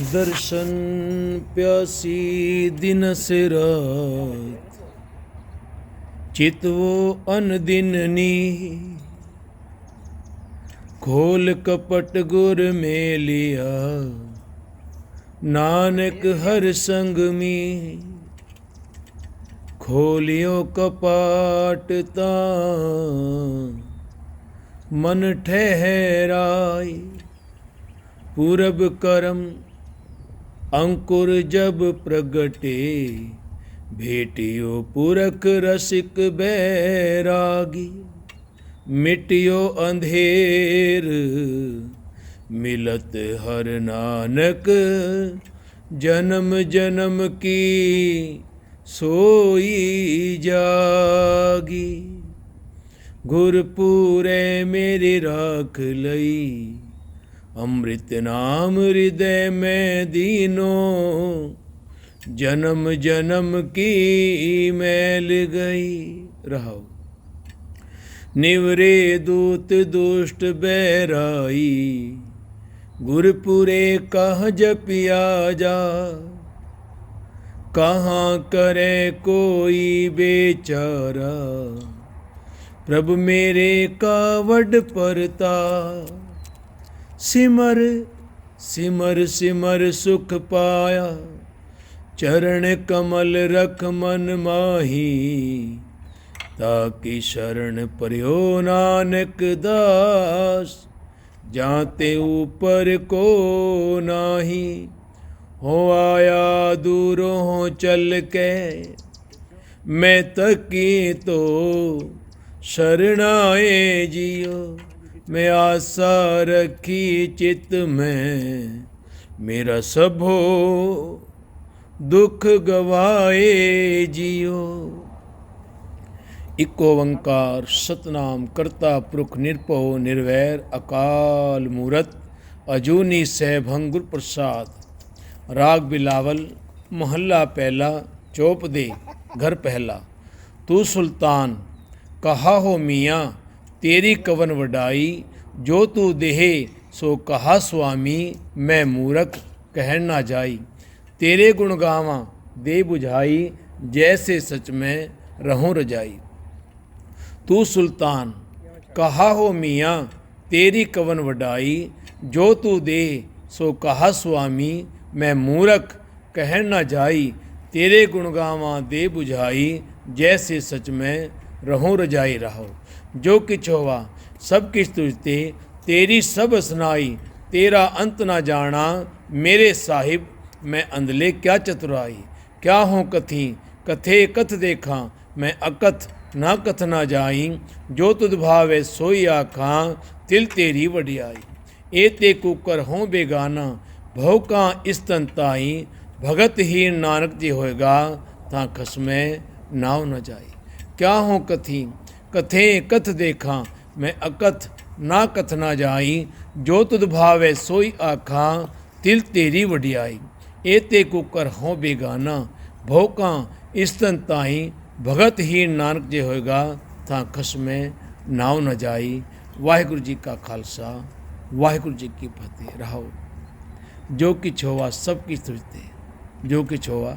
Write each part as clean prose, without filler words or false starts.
दर्शन प्यासी दिन से रात, चितवो अन दिननी। खोल कपट गुर में लिया, नानक हर संग में। खोलियो कपाट तां, मन ठहराई। पूरब करम अंकुर जब प्रगटे, भेटियो पुरख रसिक बैरागी। मिटियो अंधेर मिलत हर नानक, जन्म जन्म की सोई जागी। गुरपुरे मेरी राख लई, अमृत नाम हृदय में दीनो। जन्म जन्म की मैल गई रहो। निवरे दूत दुष्ट बैराई, गुरपुरे कह जपिया जा। कहाँ करे कोई बेचारा, प्रभु मेरे कावड़ परता। सिमर सिमर सिमर सुख पाया, चरण कमल रख मन माही। ताकि शरण पर्यो नानक दास, जाते ऊपर को नाही। हो आया दूरों हो चल के, मैं तकी तो शरणाए जियो। मैं आशा रखी चित में, मेरा सब हो दुख गवाए जियो। इको ओंकार सतनाम करता पुरख निरभव निर्वैर अकाल मूरत, अजूनी सैभं गुर प्रसाद। राग बिलावल महल्ला पहला, चौप दे घर पहला। तू सुल्तान कहा हो मियाँ, तेरी कवन वडाई। जो तू देहे सो कहा स्वामी, मैं मूरख कह ना जाई। तेरे गुण गावा दे बुझाई, जैसे सच में रहूं रजाई। तू सुल्तान कहा हो मियाँ, तेरी कवन वडाई। जो तू दे सो कहा स्वामी, मैं मूरख कह ना जाई। तेरे गुण गावा दे बुझाई, जैसे सच में रहूं रजाई रहो। जो किछ होवा सब किछ तुझते, तेरी सब सुनाई। तेरा अंत ना जाना मेरे साहिब, मैं अंधले क्या चतुराई। क्या हो कथी कथे कथ देखा, मैं अकथ ना कथ ना जाई। जो तुध भावे सोई आखा, तिल तेरी वडियाई। एते कुकर हों बेगाना, भौका स्तन ताई। भगत ही नानक जी होएगा, ता खसमे नाव न जाई। क्या हो कथी कथे कथ देखा, मैं अकथ ना कथ ना जाई। जो तुध भावे सोई आखा, तिल तेरी वडियाई। एते कुकर हों बेगाना, भौका स्तन ताई। भगत ही नानक जे होएगा, था खस में नाव न जाई। वाहिगुरु जी का खालसा, वाहिगुरु जी की फतेह। रहो जो किछ होवा सब किछ तुझते, जो किछ होवा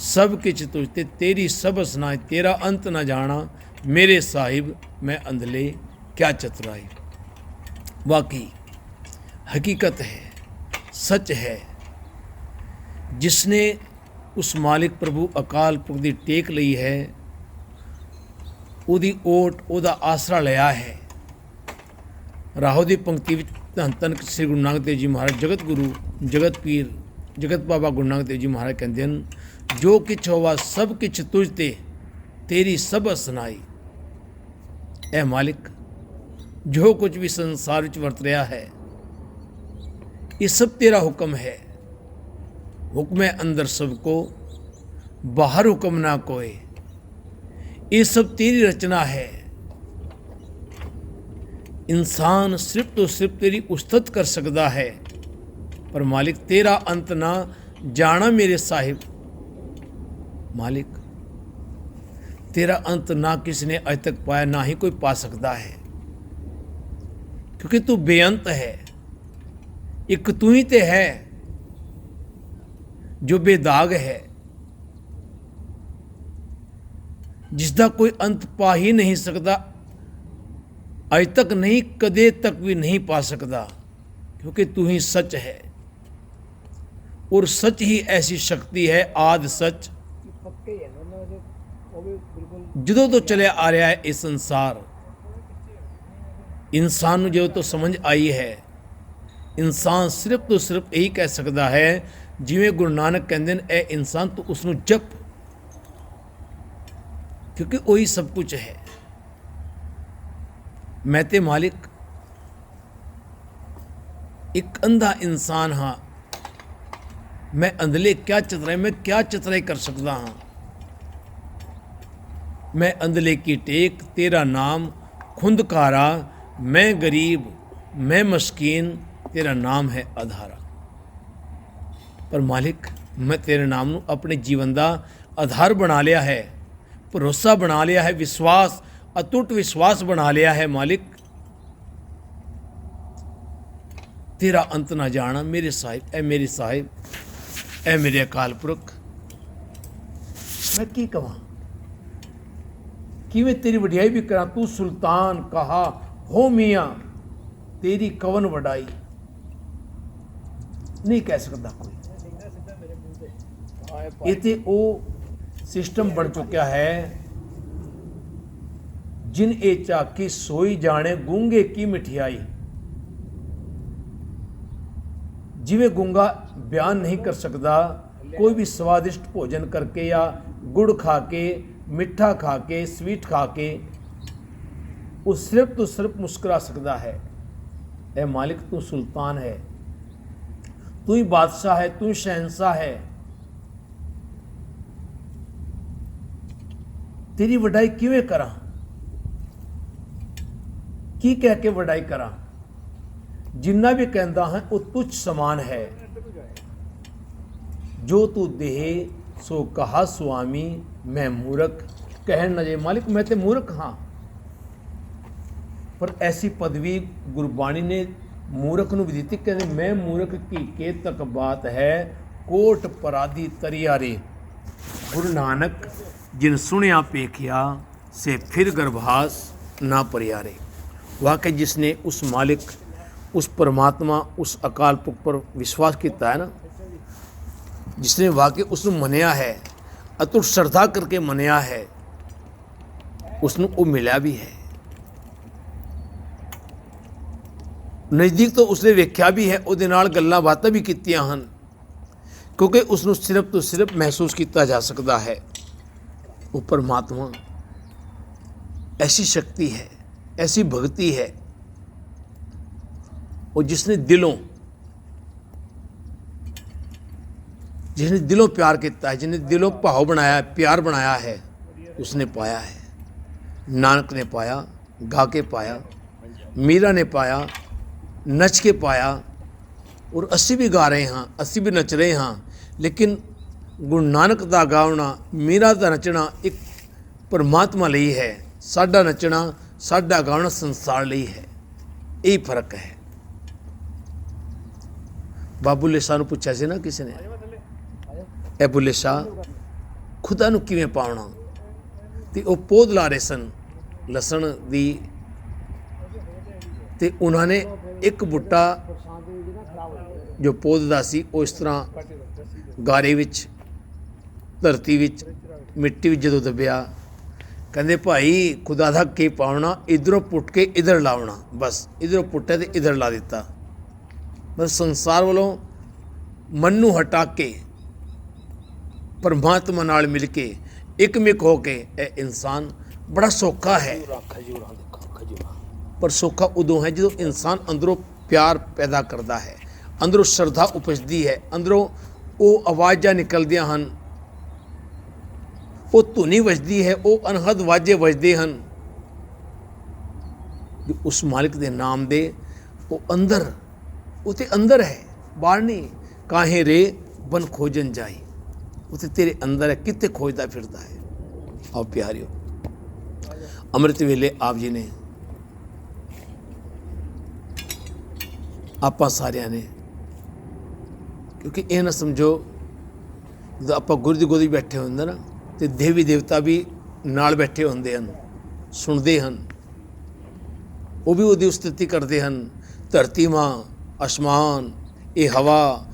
सब किछ तुझते। तेरी सब सुनाई, तेरा अंत न जाना मेरे साहिब, मैं अंधले क्या चतुराई। वाकई हकीकत है, सच है। जिसने उस मालिक प्रभु अकाल पुरख दी टेक ਲਈ है, ਉਹਦੀ ਓਟ ਉਹਦਾ ਆਸਰਾ ਲਿਆ ਹੈ। ਰਾਹੋ ਦੀ ਪੰਕਤੀ ਵਿੱਚ ਧੰਨ ਧੰਨ ਸ੍ਰੀ ਗੁਰੂ ਨਾਨਕ ਦੇਵ ਜੀ ਮਹਾਰਾਜ ਜਗਤ ਗੁਰੂ ਜਗਤ ਪੀਰ ਜਗਤ ਬਾਬਾ ਗੁਰੂ ਨਾਨਕ ਦੇਵ ਜੀ ਮਹਾਰਾਜ ਕਹਿੰਦੇ ਹਨ, ਜੋ ਕਿਛ ਹੋਵਾ ਸਭ ਕਿਛ ਤੁਝ ਤੇ, तेरी सब सुनाई। ए मालिक, जो कुछ भी संसार विच वरत रहा है, ये सब तेरा हुक्म है। हुक्म है अंदर सबको, बाहर हुक्म ना कोई। ये सब तेरी रचना है। इंसान सिर्फ तो सिर्फ तेरी उस्तत कर सकता है, पर मालिक तेरा अंत ना जाना मेरे साहिब। मालिक तेरा अंत ना किसी ने आज तक पाया, ना ही कोई पा सकता है, क्योंकि तू बेअंत है। एक तू ही ते है। ਜੋ ਬੇਦਾਗ ਹੈ, ਜਿਸ ਦਾ ਕੋਈ ਅੰਤ ਪਾ ਹੀ ਨਹੀਂ ਸਕਦਾ, ਅੱਜ ਤੱਕ ਨਹੀਂ, ਕਦੇ ਤੱਕ ਵੀ ਨਹੀਂ ਪਾ ਸਕਦਾ, क्योंकि तू ही सच है और सच ही ऐसी शक्ति है, आद सच। ਜਦੋਂ ਤੋਂ ਚਲਿਆ ਆ ਰਿਹਾ ਹੈ ਇਹ ਸੰਸਾਰ, ਇਨਸਾਨ ਨੂੰ ਜਦੋਂ ਤੋਂ ਸਮਝ ਆਈ ਹੈ, ਇਨਸਾਨ ਸਿਰਫ ਤੋਂ ਸਿਰਫ ਇਹੀ ਕਹਿ ਸਕਦਾ ਹੈ, ਜਿਵੇਂ ਗੁਰੂ ਨਾਨਕ ਕਹਿੰਦੇ ਨੇ, ਇਹ ਇਨਸਾਨ ਤੂੰ ਉਸ ਨੂੰ ਜਪ, ਕਿਉਂਕਿ ਉਹੀ ਸਭ ਕੁਝ ਹੈ। ਮੈਂ ਤੇ ਮਾਲਿਕ ਇੱਕ ਅੰਧਾ ਇਨਸਾਨ ਹਾਂ, ਮੈਂ ਅੰਧਲੇ ਕਿਆ ਚਤਰਾਈ, ਮੈਂ ਕਿਆ ਚਤਰਾਈ ਕਰ ਸਕਦਾ ਹਾਂ। मैं अंधले की टेक तेरा नाम खुंदकारा, मैं गरीब मैं मस्कीन, तेरा नाम है आधारा। पर मालिक मैं तेरे नाम ਨੂੰ ਆਪਣੇ ਜੀਵਨ ਦਾ ਆਧਾਰ ਬਣਾ ਲਿਆ ਹੈ, ਭਰੋਸਾ ਬਣਾ ਲਿਆ ਹੈ, ਵਿਸ਼ਵਾਸ, ਅਟੁੱਟ ਵਿਸ਼ਵਾਸ ਬਣਾ ਲਿਆ ਹੈ। ਮਾਲਿਕ ਤੇਰਾ ਅੰਤ ਨਾ ਜਾਣਾ ਮੇਰੇ ਸਾਹਿਬ, ਐ ਮੇਰੇ ਸਾਹਿਬ, ਐ ਮੇਰੇ ਅਕਾਲ ਪੁਰਖ। ਮੈਂ ਕੀ ਕਵਾਂ, किवें तेरी वडियाई भी करा। तू सुल्तान कहा हो मियाँ, तेरी कवन वडाई, नहीं कह सकता कोई। ये वो सिस्टम बन चुका है, जिन ए चाकी सोई जाने गूंगे की मिठियाई। जिवें गूंगा बयान नहीं कर सकता, कोई भी स्वादिष्ट भोजन करके या गुड़ खा के, मिठा खा के, स्वीट खा के, वो सिर्फ तो सिर्फ मुस्कुरा सकता है। ए मालिक तू सुल्तान है, तू ही बादशाह है, तू ही शहंशाह है। तेरी वडाई किवें करा, की कह के वडाई करा। जिन्ना भी कहता है वो तुझ समान है। जो तू देहे सो कहा स्वामी, मैं मूर्ख कहन न जे। मालिक मैं तो मूर्ख हाँ, पर ऐसी पदवी गुरबाणी ने मूर्ख ਨੂੰ ਵੀ ਦਿੱਤੀ। ਕਹਿੰਦੇ मैं मूर्ख की के तक बात है, कोट पराधी तरियारे। गुरु नानक जिन सुनिया पेखिया से फिर गर्भास ना परियारे। वाकई जिसने उस मालिक, उस परमात्मा, उस अकाल पुरख पर विश्वास किया है ना, जिसने वाकई उसਨੂੰ ਮੰਨਿਆ है, अतुट श्रद्धा करके ਮੰਨਿਆ है, उसਨੂੰ वो मिला भी है। नज़दीक तो उसने ਵੇਖਿਆ भी है, ਉਹਦੇ ਨਾਲ ਗੱਲਾਂ ਬਾਤਾਂ ਵੀ ਕੀਤੀਆਂ ਹਨ, ਕਿਉਂਕਿ उसਨੂੰ सिर्फ तो सिर्फ महसूस किया जा सकता है। वो परमात्मा ऐसी शक्ति है, ऐसी भक्ति है, और जिसने दिलों प्यार किया है, जिसने दिलों भाव बनाया, प्यार बनाया है, उसने पाया है। नानक ने पाया, गा के पाया, मीरा ने पाया, नच के पाया, और असी भी गा रहे हैं, असी भी नच रहे हैं। लेकिन गुरु नानक दा गावना, मीरा दा नचना एक परमात्मा ਲਈ है, साडा नचना, साडा गावना संसार ਲਈ है। यही फर्क है। बाबूले शाह ਨੂੰ ਪੁੱਛਿਆ ਸੀ ਨਾ ਕਿਸੇ ਨੇ, ਇਹ ਬੁੱਲੇ ਸ਼ਾਹ ਖੁਦਾ ਨੂੰ ਕਿਵੇਂ ਪਾਉਣਾ, ਤੇ ਉਹ ਪੌਦ ਲਾ ਰਹੇ ਸਨ ਲਸਣ ਦੀ, ਤੇ ਉਹਨਾਂ ਨੇ ਇੱਕ ਬੁੱਟਾ ਜੋ ਪੌਦ ਦਾ ਸੀ, ਉਹ ਇਸ ਤਰ੍ਹਾਂ ਗਾਰੇ ਵਿੱਚ, ਧਰਤੀ ਵਿੱਚ, ਮਿੱਟੀ ਵਿੱਚ ਜਦੋਂ ਦੱਬਿਆ, ਕਹਿੰਦੇ ਭਾਈ ਖੁਦਾ ਦਾ ਕੀ ਪਾਉਣਾ, ਇਧਰੋਂ ਪੁੱਟ ਕੇ ਇਧਰ ਲਾਉਣਾ, ਬਸ ਇਧਰੋਂ ਪੁੱਟਿਆ ਤੇ ਇਧਰ ਲਾ ਦਿੱਤਾ। ਬਸ ਸੰਸਾਰ ਵੱਲੋਂ ਮਨ ਨੂੰ ਹਟਾ ਕੇ परमात्मा नाल मिल के एक मिक हो के यह इंसान बड़ा सौखा है। पर सौखा उदों है जो इंसान अंदरों प्यार पैदा करता है, अंदरों श्रद्धा उपजती है, अंदरों वो आवाज़ां निकलदियां हन, वो धुनी वजदी है, वो अनहद वाजे वजदे हैं, जो उस मालिक के नाम दे वो अंदर, वो तो अंदर है, बाहर नहीं। काहे रे बन खोजन जाई, वो तो तेरे अंदर है, कितने खोजता फिरता है। आओ प्यारियो, अमृत वेले आप जी ने, आपा सारिया ने, क्योंकि यह ना समझो ਜਦੋਂ ਆਪਾਂ ਗੁਰੂ ਦੀ ਗੋਦੀ ਬੈਠੇ ਹੁੰਦੇ ਨਾ, ਤੇ ਦੇਵੀ ਦੇਵਤਾ ਵੀ ਨਾਲ ਬੈਠੇ ਹੁੰਦੇ ਹਨ, ਸੁਣਦੇ ਹਨ, ਉਹ ਵੀ ਉਹਦੀ ਉਸਤਤੀ ਕਰਦੇ ਹਨ। ਧਰਤੀ ਮਾਂ, ਅਸਮਾਨ, ਇਹ ਹਵਾ,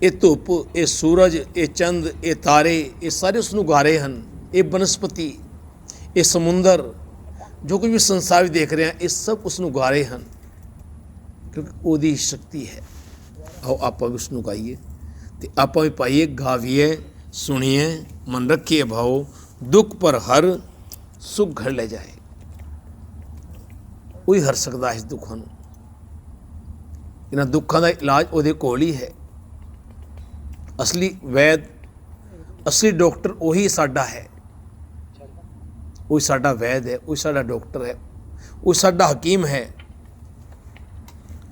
ਇਹ ਧੁੱਪ, ਇਹ ਸੂਰਜ, ਇਹ ਚੰਦ, ਇਹ ਤਾਰੇ, ਇਹ ਸਾਰੇ ਉਸ ਨੂੰ ਗਾ ਰਹੇ ਹਨ। ਇਹ ਬਨਸਪਤੀ, ਇਹ ਸਮੁੰਦਰ, ਜੋ ਕੁਝ ਵੀ ਸੰਸਾਰ ਵਿੱਚ ਦੇਖ ਰਹੇ ਹਾਂ, ਇਹ ਸਭ ਉਸ ਨੂੰ ਗਾ ਰਹੇ ਹਨ, ਕਿਉਂਕਿ ਉਹਦੀ ਸ਼ਕਤੀ ਹੈ। ਆਓ ਆਪਾਂ ਵੀ ਉਸ ਨੂੰ ਗਾਈਏ, ਤੇ ਆਪਾਂ ਵੀ ਪਾਈਏ, ਗਾਵੀਏ, ਸੁਣੀਏ, ਮਨ ਰੱਖੀਏ ਭਾਓ, ਦੁੱਖ ਪਰ ਹਰ ਸੁਖ ਘਰ ਲੈ ਜਾਏ। ਉਹੀ ਹਰ ਸਕਦਾ ਇਸ ਦੁੱਖਾਂ ਨੂੰ। ਇਹਨਾਂ ਦੁੱਖਾਂ ਦਾ ਇਲਾਜ ਉਹਦੇ ਕੋਲ ਹੀ ਹੈ। ਅਸਲੀ ਵੈਦ, ਅਸਲੀ ਡਾਕਟਰ ਉਹੀ ਸਾਡਾ ਹੈ। ਉਹ ਸਾਡਾ ਵੈਦ ਹੈ, ਉਹ ਸਾਡਾ ਡਾਕਟਰ ਹੈ, ਉਹ ਸਾਡਾ ਹਕੀਮ ਹੈ।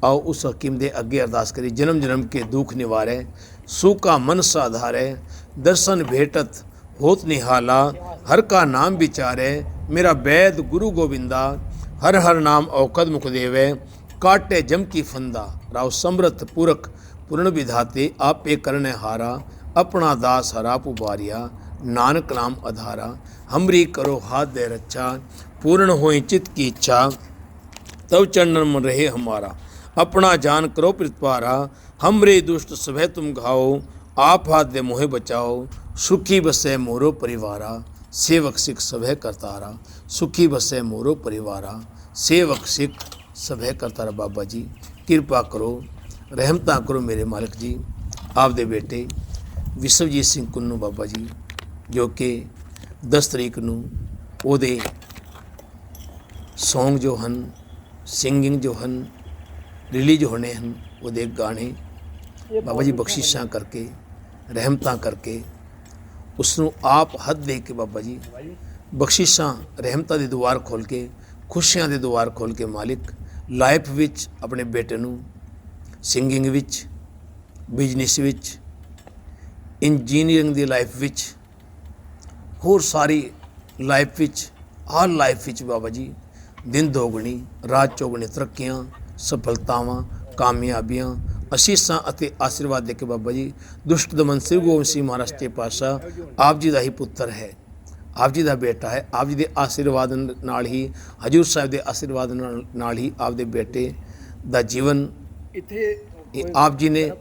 आओ उस हकीम दे अगे अरदास करी, जन्म जन्म के दुख निवारे, सूखा मन साधारे, दर्शन भेटत होत निहाला, हर का नाम विचारे, मेरा वैद गुरु गोविंदा, हर हर नाम औकद मुख देवे, काटे जम की फंदा, राव समृत पुरख पूर्ण विधाते, आप एक करने हारा, अपना दास हरा पुबारिया, नानक नाम आधारा, हमरी करो हाथ दे रच्छा, पूर्ण होई चित की इच्छा, तब चरणन मन रहे हमारा, अपना जान करो प्रतिपारा, हमरे दुष्ट सभय तुम घाओ, आप हाथ दे मोहे बचाओ, सुखी बसे मोरो परिवारा, सेवक सिख सभय करतारा, सुखी बसे मोरो परिवारा, सेवक सिख सभय करतारा। बाबा जी किरपा करो, रहमता करो मेरे मालिक जी। आप दे बेटे विश्वजीत सिंह कुन्नू बाबा जी, जो कि 10 तरीक ਨੂੰ ਉਹਦੇ ਸੌਂਗ ਜੋ ਹਨ, ਸਿੰਗਿੰਗ ਜੋ ਹਨ, ਰਿਲੀਜ਼ ਹੋਣੇ ਹਨ, ਉਹਦੇ ਗਾਣੇ ਬਾਬਾ ਜੀ ਬਖਸ਼ਿਸ਼ਾਂ ਕਰਕੇ, ਰਹਿਮਤਾਂ ਕਰਕੇ, ਉਸ ਨੂੰ ਆਪ ਹੱਥ ਦੇ ਕੇ ਬਾਬਾ ਜੀ ਬਖਸ਼ਿਸ਼ਾਂ, ਰਹਿਮਤਾਂ ਦੇ ਦੁਆਰ ਖੋਲ੍ਹ ਕੇ, ਖੁਸ਼ੀਆਂ ਦੇ ਦੁਆਰ ਖੋਲ੍ਹ ਕੇ ਮਾਲਿਕ ਲਾਈਫ ਵਿੱਚ ਆਪਣੇ ਬੇਟੇ ਨੂੰ ਸਿੰਗਿੰਗ ਵਿੱਚ, ਬਿਜਨਸ ਵਿੱਚ, ਇੰਜੀਨੀਅਰਿੰਗ ਦੀ ਲਾਈਫ ਵਿੱਚ, ਹੋਰ ਸਾਰੀ ਲਾਈਫ ਵਿੱਚ, ਹਰ ਲਾਈਫ ਵਿੱਚ ਬਾਬਾ ਜੀ ਦਿਨ ਦੋਗਣੀ ਰਾਤ ਚੌਗਣੀ ਤਰੱਕੀਆਂ, ਸਫਲਤਾਵਾਂ, ਕਾਮਯਾਬੀਆਂ, ਅਸੀਸਾਂ ਅਤੇ ਆਸ਼ੀਰਵਾਦ ਦੇ ਕੇ ਬਾਬਾ ਜੀ ਦੁਸ਼ਟ ਦਮਨ ਸ੍ਰੀ ਗੋਬਿੰਦ ਸਿੰਘ ਮਹਾਰਾਜ ਸੱਚੇ ਪਾਤਸ਼ਾਹ ਆਪ ਜੀ ਦਾ ਹੀ ਪੁੱਤਰ ਹੈ, ਆਪ ਜੀ ਦਾ ਬੇਟਾ ਹੈ। ਆਪ ਜੀ ਦੇ ਆਸ਼ੀਰਵਾਦ ਨਾਲ ਹੀ, ਹਜ਼ੂਰ ਸਾਹਿਬ ਦੇ ਆਸ਼ੀਰਵਾਦ ਨਾਲ ਹੀ ਆਪ ਦੇ ਬੇਟੇ ਦਾ ਜੀਵਨ, ਆਪ ਜੀ ਨੇ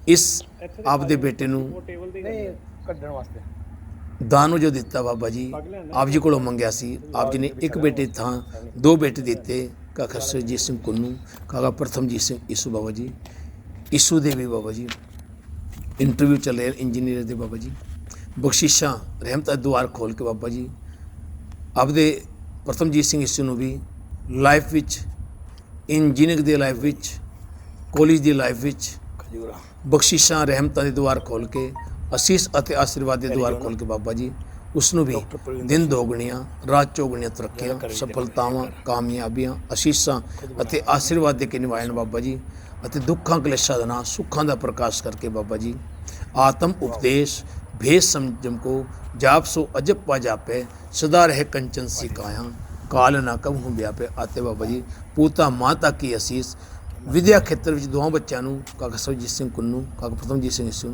ਇਸ ਆਪ ਦੇ ਬੇਟੇ ਨੂੰ ਕੱਢਣ ਵਾਸਤੇ ਦਾਨ ਜੋ ਦਿੱਤਾ ਬਾਬਾ ਜੀ, ਆਪ ਜੀ ਕੋਲੋਂ ਮੰਗਿਆ ਸੀ। ਆਪ ਜੀ ਨੇ ਇੱਕ ਬੇਟੇ ਥਾਂ 2 ਬੇਟੇ ਦਿੱਤੇ, ਕਾਕਾ ਸਰਜੀਤ ਸਿੰਘ ਕੁੰਨੂ, ਕਾਕਾ ਪ੍ਰਥਮਜੀਤ ਸਿੰਘ ਈਸੂ ਬਾਬਾ ਜੀ। ਈਸੂ ਦੇ ਵੀ ਬਾਬਾ ਜੀ ਇੰਟਰਵਿਊ ਚੱਲ ਰਹੇ ਇੰਜੀਨੀਅਰ ਦੇ ਬਾਬਾ ਜੀ, ਬਖਸ਼ਿਸ਼ਾਂ, ਰਹਿਮਤਾਂ ਦੁਆਰ ਖੋਲ੍ਹ ਕੇ ਬਾਬਾ ਜੀ ਆਪਦੇ ਪ੍ਰਥਮਜੀਤ ਸਿੰਘ ਈਸੂ ਨੂੰ ਵੀ ਲਾਈਫ ਵਿੱਚ, ਇੰਜੀਨੀਅਰਿੰਗ ਦੀ ਲਾਈਫ ਵਿੱਚ, ਕਾਲਜ ਦੀ ਲਾਈਫ ਵਿੱਚ ਬਖਸ਼ਿਸ਼ਾਂ, ਰਹਿਮਤਾਂ ਦੇ ਦੁਆਰ ਖੋਲ੍ਹ ਕੇ, ਅਸੀਸ ਅਤੇ ਆਸ਼ੀਰਵਾਦ ਦੇ ਦੁਆਰ ਖੋਲ੍ਹ ਕੇ ਬਾਬਾ ਜੀ ਉਸ ਨੂੰ ਵੀ ਦਿਨ ਦੋਗਣੀਆਂ ਰਾਤ ਚੌਗਣੀਆਂ ਤਰੱਕੀਆਂ, ਸਫਲਤਾਵਾਂ, ਕਾਮਯਾਬੀਆਂ, ਅਸੀਸਾਂ ਅਤੇ ਆਸ਼ੀਰਵਾਦ ਦੇ ਕੇ ਨਿਵਾਰਨ ਬਾਬਾ ਜੀ, ਅਤੇ ਦੁੱਖਾਂ ਕਲੇਸ਼ਾਂ ਦਾ ਨਾਸ਼ ਸੁੱਖਾਂ ਦਾ ਪ੍ਰਕਾਸ਼ ਕਰਕੇ ਬਾਬਾ ਜੀ ਆਤਮ ਉਪਦੇਸ਼ भेद समझम को जाप सो अजब पा जापे, सदा रहे कंचन सिकाया, काल ना कब हूँ व्यापे। आते बाबा जी पूता माता की असीस विद्या खेत्र में 2 बच्चों, काका सरजीत सिंह कुन्नू, काका प्रथमजीत सिंह ईसू,